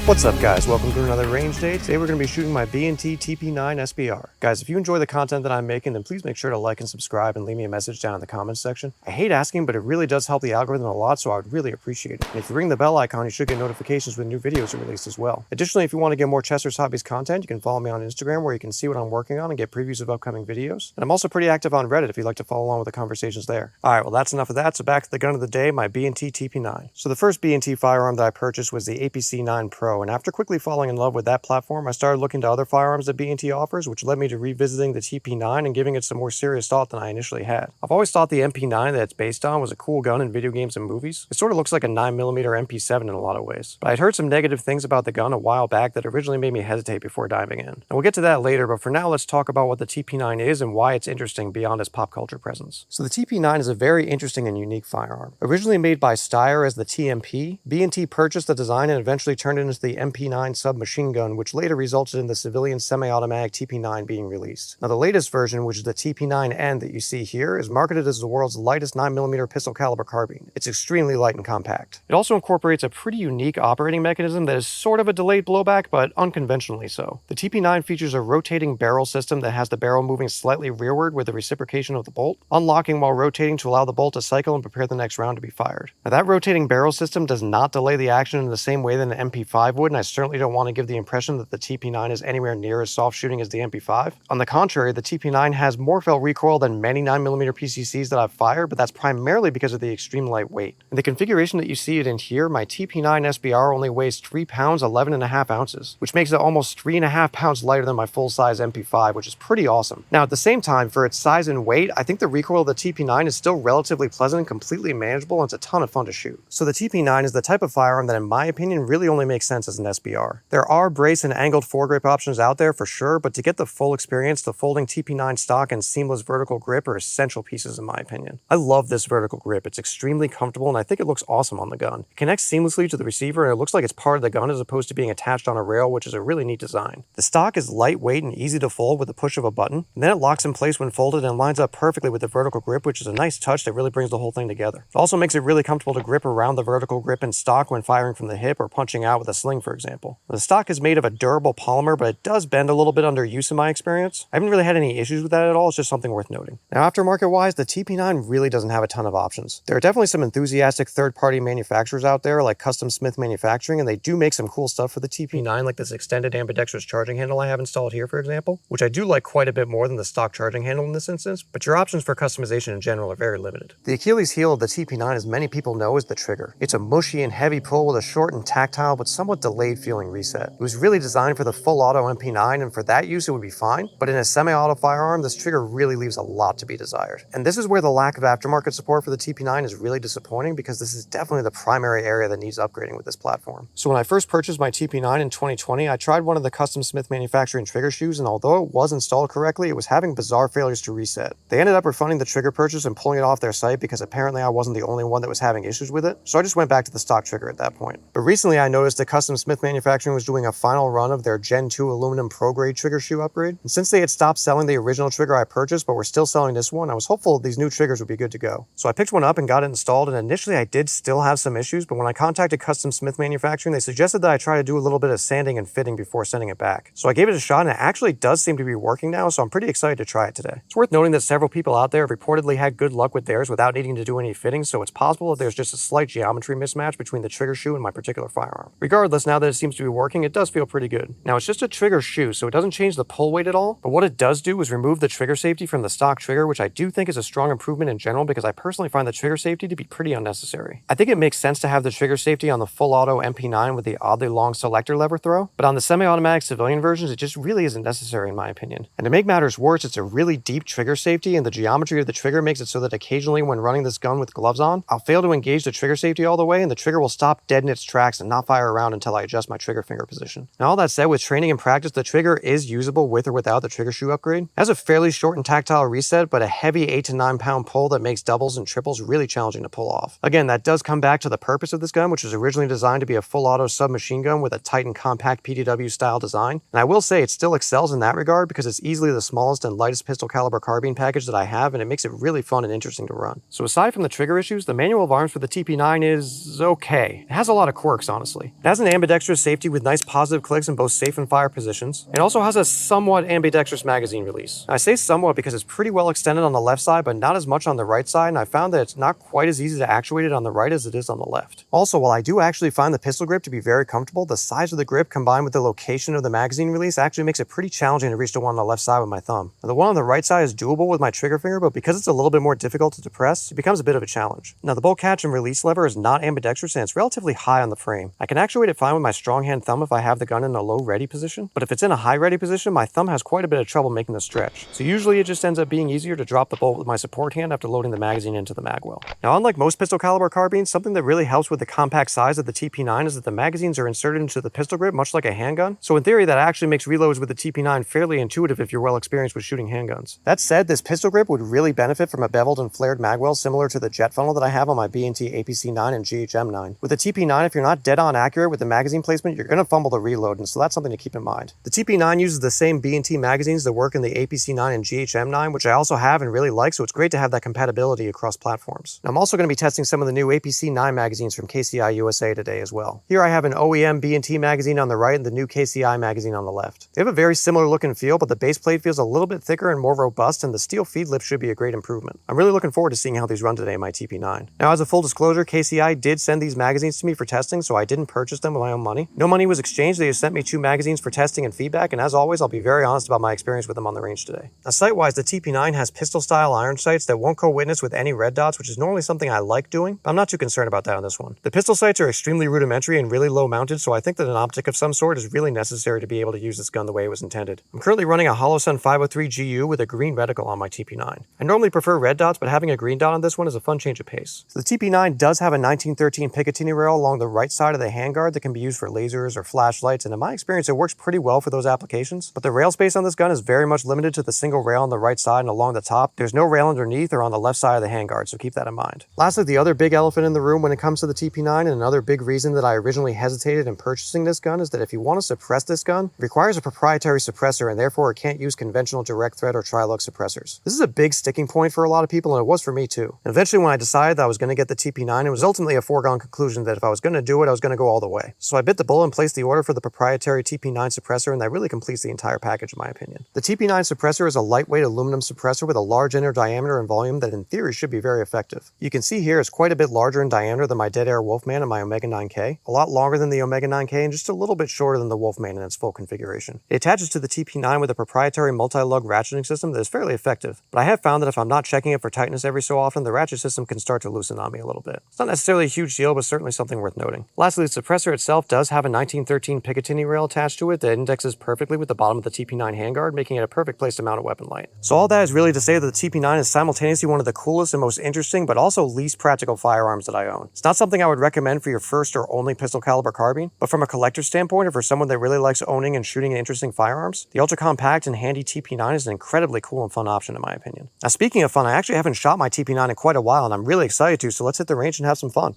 What's up guys, welcome to another range day. Today we're going to be shooting my B&T TP9 SBR. Guys, if you enjoy the content that I'm making, then please make sure to like and subscribe and leave me a message down in the comments section. I hate asking, but it really does help the algorithm a lot, so I would really appreciate it. And if you ring the bell icon, you should get notifications when new videos are released as well. Additionally, if you want to get more Chester's Hobbies content, you can follow me on Instagram where you can see what I'm working on and get previews of upcoming videos. And I'm also pretty active on Reddit if you'd like to follow along with the conversations there. Alright, well that's enough of that, so back to the gun of the day, my B&T TP9. So the first B&T firearm that I purchased was the APC9 Pro, and after quickly falling in love with that platform, I started looking to other firearms that B&T offers, which led me to revisiting the TP9 and giving it some more serious thought than I initially had. I've always thought the MP9 that it's based on was a cool gun in video games and movies. It sort of looks like a 9mm MP7 in a lot of ways. But I'd heard some negative things about the gun a while back that originally made me hesitate before diving in. And we'll get to that later, but for now let's talk about what the TP9 is and why it's interesting beyond its pop culture presence. So the TP9 is a very interesting and unique firearm. Originally made by Steyr as the TMP, B&T purchased the design and eventually turned it into the MP9 submachine gun, which later resulted in the civilian semi-automatic TP9 being released. Now the latest version, which is the TP9N that you see here, is marketed as the world's lightest 9mm pistol caliber carbine. It's extremely light and compact. It also incorporates a pretty unique operating mechanism that is sort of a delayed blowback, but unconventionally so. The TP9 features a rotating barrel system that has the barrel moving slightly rearward with the reciprocation of the bolt, unlocking while rotating to allow the bolt to cycle and prepare the next round to be fired. Now that rotating barrel system does not delay the action in the same way that an MP5 would, and I certainly don't want to give the impression that the TP9 is anywhere near as soft shooting as the MP5. On the contrary, the TP9 has more felt recoil than many 9mm PCCs that I've fired, but that's primarily because of the extreme lightweight. In the configuration that you see it in here, my TP9 SBR only weighs 3 pounds 11.5 ounces, which makes it almost 3.5 pounds lighter than my full-size MP5, which is pretty awesome. Now at the same time, for its size and weight, I think the recoil of the TP9 is still relatively pleasant and completely manageable, and it's a ton of fun to shoot. So the TP9 is the type of firearm that in my opinion really only makes sense as an SBR. There are brace and angled foregrip options out there for sure, but to get the full experience, the folding TP9 stock and seamless vertical grip are essential pieces in my opinion. I love this vertical grip. It's extremely comfortable and I think it looks awesome on the gun. It connects seamlessly to the receiver and it looks like it's part of the gun as opposed to being attached on a rail, which is a really neat design. The stock is lightweight and easy to fold with the push of a button, and then it locks in place when folded and lines up perfectly with the vertical grip, which is a nice touch that really brings the whole thing together. It also makes it really comfortable to grip around the vertical grip in stock when firing from the hip or punching out with a sling, for example. The stock is made of a durable polymer, but it does bend a little bit under use in my experience. I haven't really had any issues with that at all, it's just something worth noting. Now aftermarket wise, the TP9 really doesn't have a ton of options. There are definitely some enthusiastic third-party manufacturers out there like Custom Smith Manufacturing, and they do make some cool stuff for the TP9, like this extended ambidextrous charging handle I have installed here, for example, which I do like quite a bit more than the stock charging handle in this instance, but your options for customization in general are very limited. The Achilles heel of the TP9, as many people know, is the trigger. It's a mushy and heavy pull with a short and tactile but somewhat delayed feeling reset. It was really designed for the full auto MP9, and for that use it would be fine, but in a semi-auto firearm this trigger really leaves a lot to be desired. And this is where the lack of aftermarket support for the TP9 is really disappointing, because this is definitely the primary area that needs upgrading with this platform. So when I first purchased my TP9 in 2020, I tried one of the Custom Smith Manufacturing trigger shoes, and although it was installed correctly, it was having bizarre failures to reset. They ended up refunding the trigger purchase and pulling it off their site because apparently I wasn't the only one that was having issues with it, so I just went back to the stock trigger at that point. But recently I noticed that Custom Smith Manufacturing was doing a final run of their Gen 2 aluminum pro grade trigger shoe upgrade, and since they had stopped selling the original trigger I purchased but were still selling this one, I was hopeful these new triggers would be good to go. So I picked one up and got it installed, and initially I did still have some issues, but when I contacted Custom Smith Manufacturing, they suggested that I try to do a little bit of sanding and fitting before sending it back. So I gave it a shot and it actually does seem to be working now, so I'm pretty excited to try it today. It's worth noting that several people out there have reportedly had good luck with theirs without needing to do any fitting, so it's possible that there's just a slight geometry mismatch between the trigger shoe and my particular firearm. Regardless, now that it seems to be working, it does feel pretty good. Now it's just a trigger shoe, so it doesn't change the pull weight at all, but what it does do is remove the trigger safety from the stock trigger, which I do think is a strong improvement in general because I personally find the trigger safety to be pretty unnecessary. I think it makes sense to have the trigger safety on the full auto MP9 with the oddly long selector lever throw, but on the semi-automatic civilian versions it just really isn't necessary in my opinion. And to make matters worse, it's a really deep trigger safety, and the geometry of the trigger makes it so that occasionally when running this gun with gloves on, I'll fail to engage the trigger safety all the way and the trigger will stop dead in its tracks and not fire around until I adjust my trigger finger position. Now all that said, with training and practice, the trigger is usable with or without the trigger shoe upgrade. It has a fairly short and tactile reset, but a heavy 8 to 9 pound pull that makes doubles and triples really challenging to pull off. Again, that does come back to the purpose of this gun, which was originally designed to be a full auto submachine gun with a tight and compact PDW style design, and I will say it still excels in that regard because it's easily the smallest and lightest pistol caliber carbine package that I have, and it makes it really fun and interesting to run. So aside from the trigger issues, the manual of arms for the TP9 is okay. It has a lot of quirks, honestly. It has an ambidextrous safety with nice positive clicks in both safe and fire positions. It also has a somewhat ambidextrous magazine release. I say somewhat because it's pretty well extended on the left side, but not as much on the right side, and I found that it's not quite as easy to actuate it on the right as it is on the left. Also, while I do actually find the pistol grip to be very comfortable, the size of the grip combined with the location of the magazine release actually makes it pretty challenging to reach the one on the left side with my thumb. Now, the one on the right side is doable with my trigger finger, but because it's a little bit more difficult to depress, it becomes a bit of a challenge. Now, the bolt catch and release lever is not ambidextrous and it's relatively high on the frame. I can actuate it fine with my strong hand thumb if I have the gun in a low ready position, but if it's in a high ready position, my thumb has quite a bit of trouble making the stretch. So usually it just ends up being easier to drop the bolt with my support hand after loading the magazine into the mag well. Now, unlike most pistol caliber carbines, something that really helps with the compact size of the TP9 is that the magazines are inserted into the pistol grip much like a handgun. So in theory, that actually makes reloads with the TP9 fairly intuitive if you're well experienced with shooting handguns. That said, this pistol grip would really benefit from a beveled and flared mag well similar to the jet funnel that I have on my B&T APC9 and GHM9. With the TP9, if you're not dead on accurate with the magazine placement, you're going to fumble the reload, and so that's something to keep in mind. The TP9 uses the same B&T magazines that work in the APC9 and GHM9, which I also have and really like, so it's great to have that compatibility across platforms. Now, I'm also going to be testing some of the new APC9 magazines from KCI-USA today as well. Here I have an OEM B&T magazine on the right and the new KCI magazine on the left. They have a very similar look and feel, but the base plate feels a little bit thicker and more robust, and the steel feed lip should be a great improvement. I'm really looking forward to seeing how these run today in my TP9. Now, as a full disclosure, KCI did send these magazines to me for testing, so I didn't purchase them with my own money. No money was exchanged. They just sent me 2 magazines for testing and feedback, and as always, I'll be very honest about my experience with them on the range today. Now, sight-wise, the TP9 has pistol-style iron sights that won't co-witness with any red dots, which is normally something I like doing, but I'm not too concerned about that on this one. The pistol sights are extremely rudimentary and really low mounted, so I think that an optic of some sort is really necessary to be able to use this gun the way it was intended. I'm currently running a Holosun 503 GU with a green reticle on my TP9. I normally prefer red dots, but having a green dot on this one is a fun change of pace. So the TP9 does have a 1913 Picatinny rail along the right side of the handguard that can be used for lasers or flashlights, and in my experience it works pretty well for those applications, but the rail space on this gun is very much limited to the single rail on the right side and along the top. There's no rail underneath or on the left side of the handguard, so keep that in mind. Lastly, the other big elephant in the room when it comes to the TP9, and another big reason that I originally hesitated in purchasing this gun, is that if you want to suppress this gun, it requires a proprietary suppressor, and therefore it can't use conventional direct thread or tri-lug suppressors. This is a big sticking point for a lot of people, and it was for me too. And eventually when I decided that I was going to get the TP9, it was ultimately a foregone conclusion that if I was going to do it, I was going to go all the way. So I bit the bullet and placed the order for the proprietary TP9 suppressor, and that really completes the entire package in my opinion. The TP9 suppressor is a lightweight aluminum suppressor with a large inner diameter and volume that in theory should be very effective. You can see here it's quite a bit larger in diameter than my Dead Air Wolfman and my Omega 9K, a lot longer than the Omega 9K, and just a little bit shorter than the Wolfman in its full configuration. It attaches to the TP9 with a proprietary multi-lug ratcheting system that is fairly effective, but I have found that if I'm not checking it for tightness every so often, the ratchet system can start to loosen on me a little bit. It's not necessarily a huge deal, but certainly something worth noting. Lastly, the suppressor itself does have a 1913 Picatinny rail attached to it that indexes perfectly with the bottom of the TP9 handguard, making it a perfect place to mount a weapon light. So all that is really to say that the TP9 is simultaneously one of the coolest and most interesting, but also least practical firearms that I own. It's not something I would recommend for your first or only pistol caliber carbine, but from a collector's standpoint or for someone that really likes owning and shooting interesting firearms, the ultra compact and handy TP9 is an incredibly cool and fun option in my opinion. Now, speaking of fun, I actually haven't shot my TP9 in quite a while, and I'm really excited to, so let's hit the range and have some fun.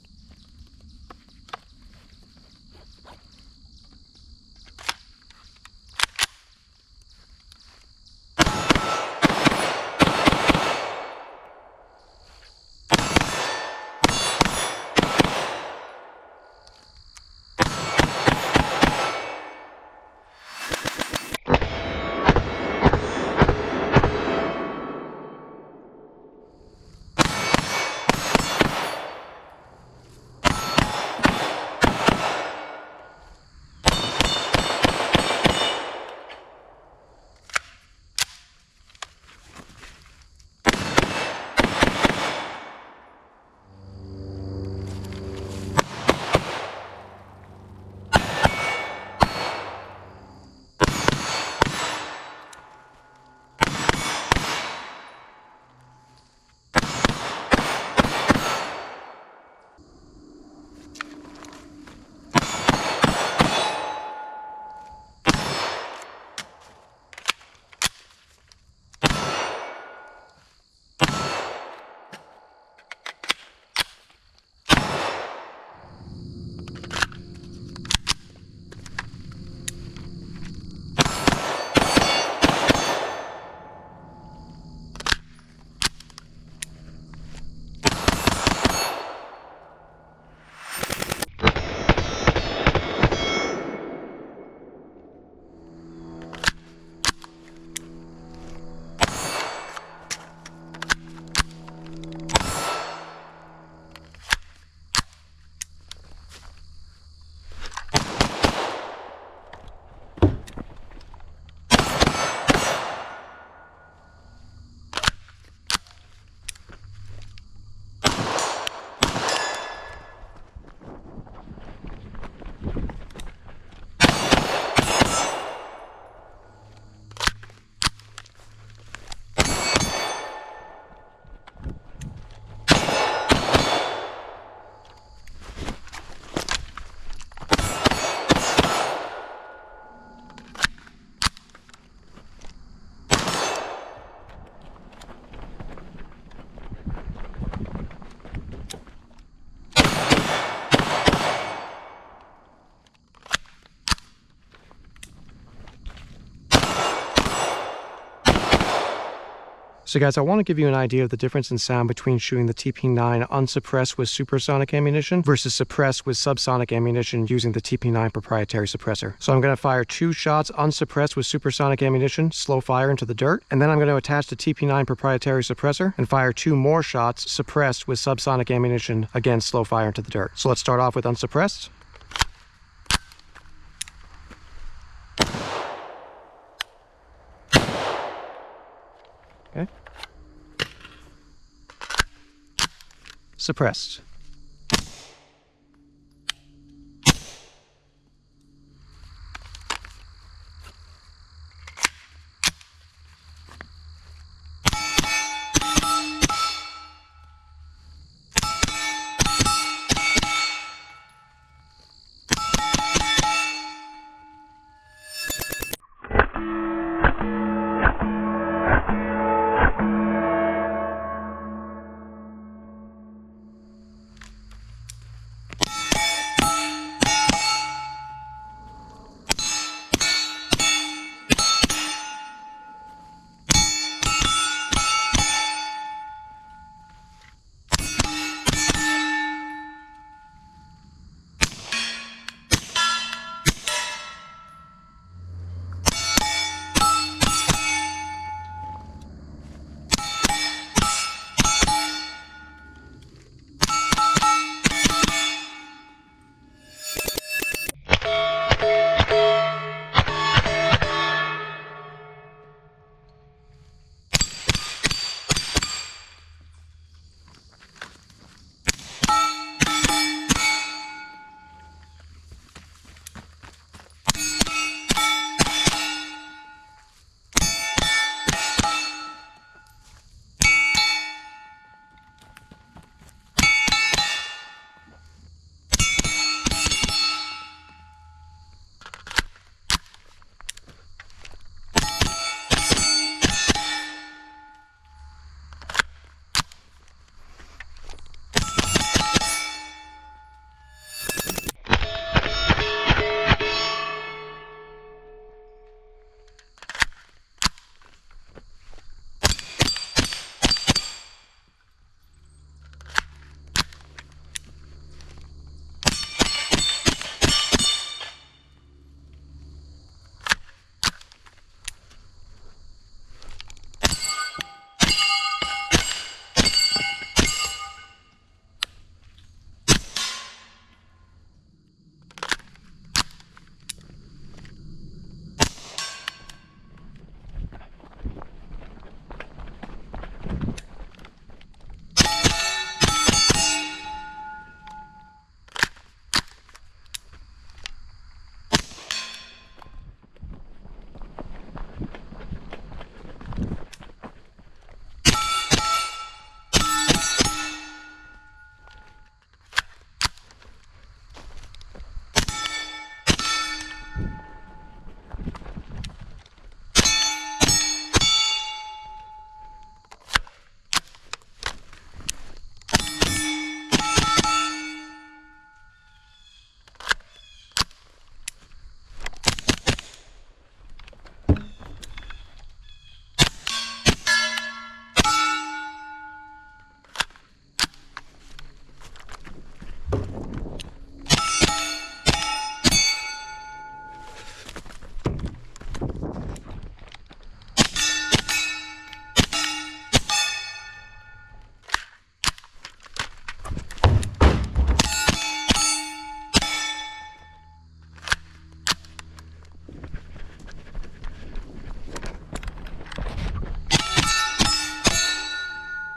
So guys, I want to give you an idea of the difference in sound between shooting the TP9 unsuppressed with supersonic ammunition versus suppressed with subsonic ammunition using the TP9 proprietary suppressor. So I'm going to fire 2 shots unsuppressed with supersonic ammunition, slow fire into the dirt, and then I'm going to attach the TP9 proprietary suppressor and fire 2 more shots suppressed with subsonic ammunition, again slow fire into the dirt. So let's start off with unsuppressed. Okay. Suppressed.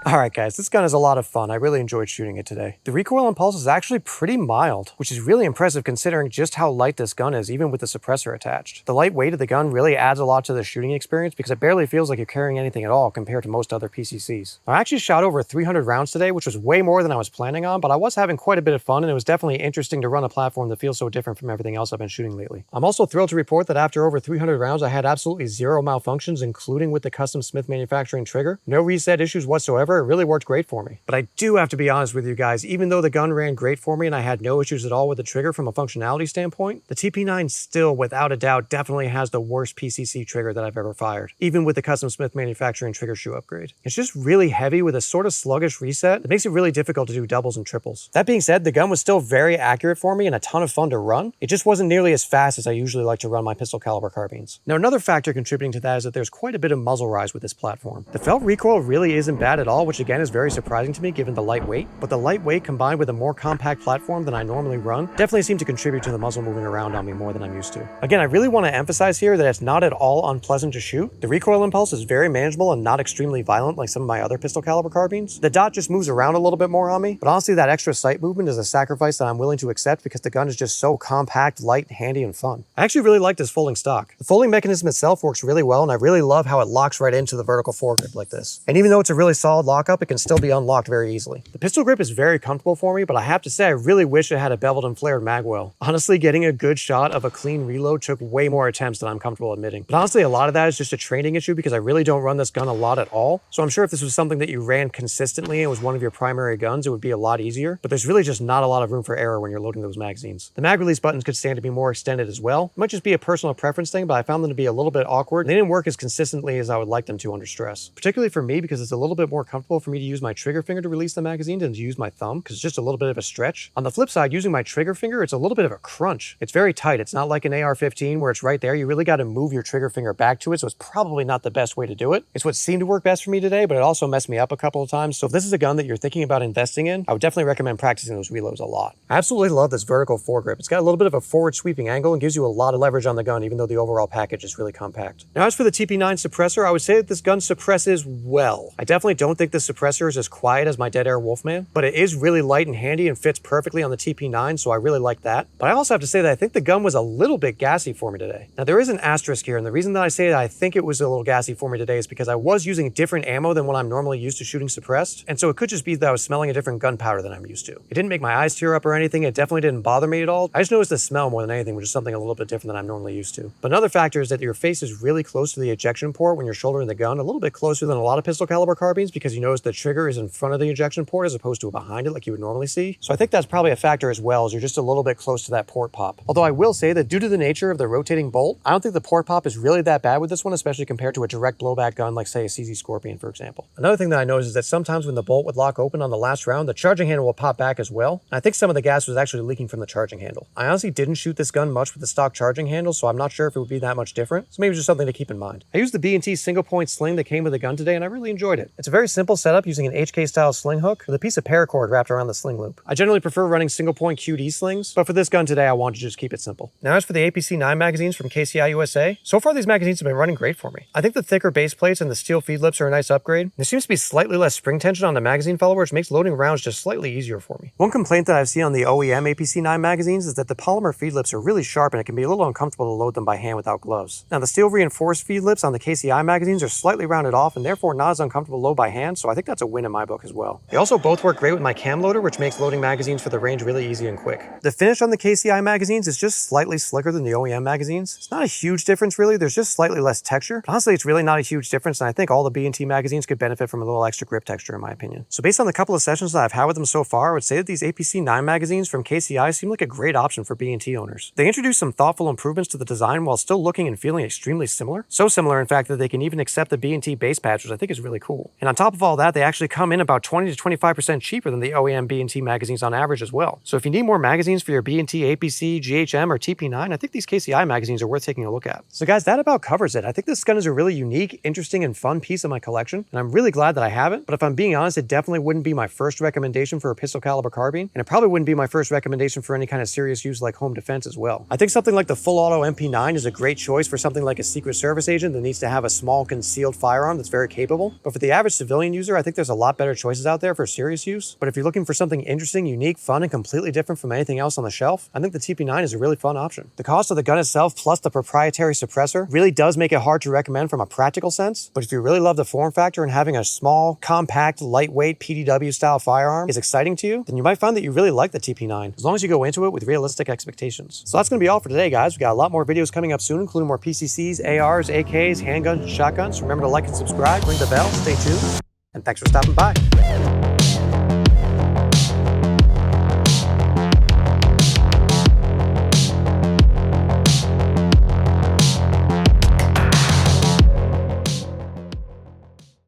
Alright guys, this gun is a lot of fun. I really enjoyed shooting it today. The recoil on pulse is actually pretty mild, which is really impressive considering just how light this gun is, even with the suppressor attached. The light weight of the gun really adds a lot to the shooting experience because it barely feels like you're carrying anything at all compared to most other PCCs. I actually shot over 300 rounds today, which was way more than I was planning on, but I was having quite a bit of fun and it was definitely interesting to run a platform that feels so different from everything else I've been shooting lately. I'm also thrilled to report that after over 300 rounds, I had absolutely zero malfunctions, including with the Custom Smith Manufacturing trigger. No reset issues whatsoever, However, it really worked great for me. But I do have to be honest with you guys, even though the gun ran great for me and I had no issues at all with the trigger from a functionality standpoint, the TP9 still, without a doubt, definitely has the worst PCC trigger that I've ever fired, even with the Custom Smith Manufacturing trigger shoe upgrade. It's just really heavy with a sort of sluggish reset that makes it really difficult to do doubles and triples. That being said, the gun was still very accurate for me and a ton of fun to run. It just wasn't nearly as fast as I usually like to run my pistol caliber carbines. Now, another factor contributing to that is that there's quite a bit of muzzle rise with this platform. The felt recoil really isn't bad at all, which again is very surprising to me given the lightweight, but the lightweight combined with a more compact platform than I normally run definitely seem to contribute to the muzzle moving around on me more than I'm used to. Again, I really want to emphasize here that it's not at all unpleasant to shoot. The recoil impulse is very manageable and not extremely violent like some of my other pistol caliber carbines. The dot just moves around a little bit more on me, but honestly that extra sight movement is a sacrifice that I'm willing to accept because the gun is just so compact, light, handy, and fun. I actually really like this folding stock. The folding mechanism itself works really well, and I really love how it locks right into the vertical foregrip like this. And even though it's a really solid lockup, it can still be unlocked very easily. The pistol grip is very comfortable for me, but I have to say I really wish it had a beveled and flared magwell. Honestly, getting a good shot of a clean reload took way more attempts than I'm comfortable admitting. But honestly, a lot of that is just a training issue because I really don't run this gun a lot at all. So I'm sure if this was something that you ran consistently and was one of your primary guns, it would be a lot easier. But there's really just not a lot of room for error when you're loading those magazines. The mag release buttons could stand to be more extended as well. It might just be a personal preference thing, but I found them to be a little bit awkward. They didn't work as consistently as I would like them to under stress. Particularly for me because it's a little bit more comfortable for me to use my trigger finger to release the magazine than to use my thumb because it's just a little bit of a stretch. On the flip side, using my trigger finger, it's a little bit of a crunch. It's very tight. It's not like an AR-15 where it's right there. You really got to move your trigger finger back to it, so it's probably not the best way to do it. It's what seemed to work best for me today, but it also messed me up a couple of times. So if this is a gun that you're thinking about investing in, I would definitely recommend practicing those reloads a lot. I absolutely love this vertical foregrip. It's got a little bit of a forward sweeping angle and gives you a lot of leverage on the gun, even though the overall package is really compact. Now, as for the TP9 suppressor, I would say that this gun suppresses well. I definitely don't think the suppressor is as quiet as my Dead Air Wolfman, but it is really light and handy and fits perfectly on the TP9, so I really like that. But I also have to say that I think the gun was a little bit gassy for me today. Now, there is an asterisk here, and the reason that I say that I think it was a little gassy for me today is because I was using different ammo than what I'm normally used to shooting suppressed, and so it could just be that I was smelling a different gunpowder than I'm used to. It didn't make my eyes tear up or anything. It definitely didn't bother me at all. I just noticed the smell more than anything, which is something a little bit different than I'm normally used to. But another factor is that your face is really close to the ejection port when you're shouldering the gun, a little bit closer than a lot of pistol caliber carbines because you notice the trigger is in front of the ejection port as opposed to behind it like you would normally see. So I think that's probably a factor as well, as you're just a little bit close to that port pop. Although I will say that due to the nature of the rotating bolt, I don't think the port pop is really that bad with this one, especially compared to a direct blowback gun like say a CZ Scorpion, for example. Another thing that I noticed is that sometimes when the bolt would lock open on the last round, the charging handle will pop back as well. And I think some of the gas was actually leaking from the charging handle. I honestly didn't shoot this gun much with the stock charging handle, so I'm not sure if it would be that much different. So maybe just something to keep in mind. I used the B&T single point sling that came with the gun today, and I really enjoyed it. It's a very simple setup using an HK style sling hook with a piece of paracord wrapped around the sling loop. I generally prefer running single point QD slings, but for this gun today, I wanted to just keep it simple. Now, as for the APC9 magazines from KCI-USA, so far these magazines have been running great for me. I think the thicker base plates and the steel feed lips are a nice upgrade. There seems to be slightly less spring tension on the magazine follower, which makes loading rounds just slightly easier for me. One complaint that I've seen on the OEM APC9 magazines is that the polymer feed lips are really sharp and it can be a little uncomfortable to load them by hand without gloves. Now, the steel reinforced feed lips on the KCI magazines are slightly rounded off and therefore not as uncomfortable to load by hand, so I think that's a win in my book as well. They also both work great with my cam loader, which makes loading magazines for the range really easy and quick. The finish on the KCI magazines is just slightly slicker than the OEM magazines. It's not a huge difference really, there's just slightly less texture. But honestly, it's really not a huge difference, and I think all the B&T magazines could benefit from a little extra grip texture in my opinion. So based on the couple of sessions that I've had with them so far, I would say that these APC9 magazines from KCI seem like a great option for B&T owners. They introduced some thoughtful improvements to the design while still looking and feeling extremely similar. So similar, in fact, that they can even accept the B&T base patch, which I think is really cool. And on top of all that, they actually come in about 20 to 25% cheaper than the OEM B&T magazines on average as well. So if you need more magazines for your B&T, APC, GHM, or TP9, I think these KCI magazines are worth taking a look at. So guys, that about covers it. I think this gun is a really unique, interesting, and fun piece of my collection, and I'm really glad that I have it. But if I'm being honest, it definitely wouldn't be my first recommendation for a pistol caliber carbine, and it probably wouldn't be my first recommendation for any kind of serious use like home defense as well. I think something like the full auto MP9 is a great choice for something like a Secret Service agent that needs to have a small concealed firearm that's very capable. But for the average civilian user, I think there's a lot better choices out there for serious use. But if you're looking for something interesting, unique, fun, and completely different from anything else on the shelf, I think the TP9 is a really fun option. The cost of the gun itself plus the proprietary suppressor really does make it hard to recommend from a practical sense. But if you really love the form factor and having a small, compact, lightweight PDW style firearm is exciting to you, then you might find that you really like the TP9 as long as you go into it with realistic expectations. So that's going to be all for today, guys. We got a lot more videos coming up soon, including more PCCs, ARs, AKs, handguns, and shotguns. Remember to like and subscribe, ring the bell, stay tuned. and thanks for stopping by.